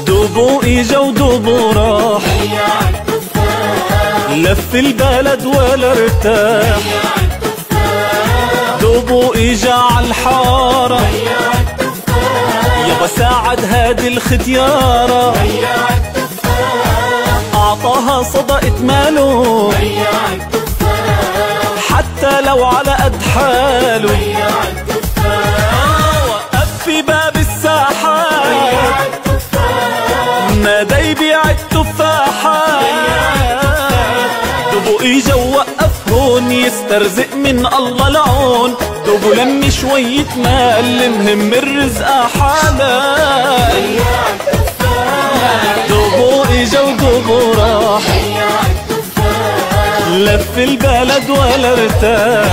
دوبو اجا ودوبو راح، لف البلد ولا ارتاح. دوبو اجا عالحارة، يابا ساعد هادي الختيارة، اعطاها صدقة ماله حتى لو على قد حاله. وقف في باب الساحات، نادى يبيع التفاحات. دوبو اجا ووقف هون، يسترزق من الله العون. دوبو لم شوية مال، المهم الرزق حاله. دوبو اجا ودوبو راح، لف البلد ولا ارتاح.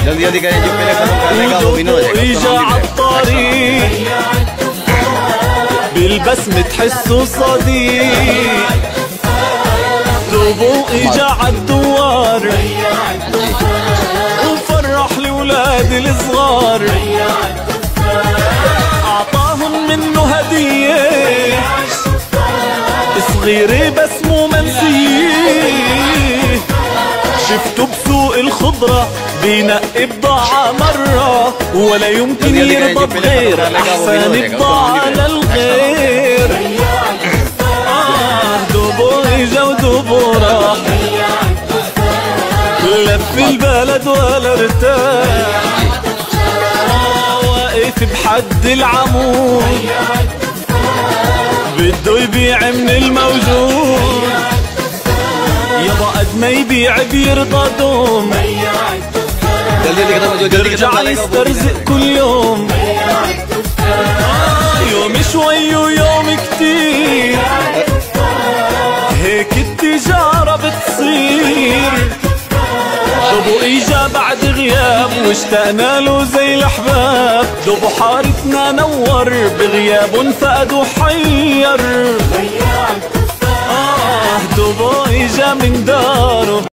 ودوبو اجا عالطريق، بالبسمة تحسه صديق. دوبو اجا عالدوار، وفرح لولاد الصغار. اعطاهم منه هدية صغيرة بس مو منسية. شفته بسوق الخضرة بينقي بضاعة مرة، ولا يمكن يرضى بغير، أحسن بضاعة للغير. دوبو اجا ودوبو راح، لف البلد ولا ارتاح. واقف بحد العمود، بده يبيع من الموجود. يابا قد ما يبيع بيرضى دوم، بيرجع يسترزق كل يوم. يوم شوي ويوم كتير، هيك التجارة بتصير. دوبو اجا بعد غياب، واشتقنا له زي الأحباب. دوبو حارتنا نور، بغياب فقد وحير. دوبو اجا من داره.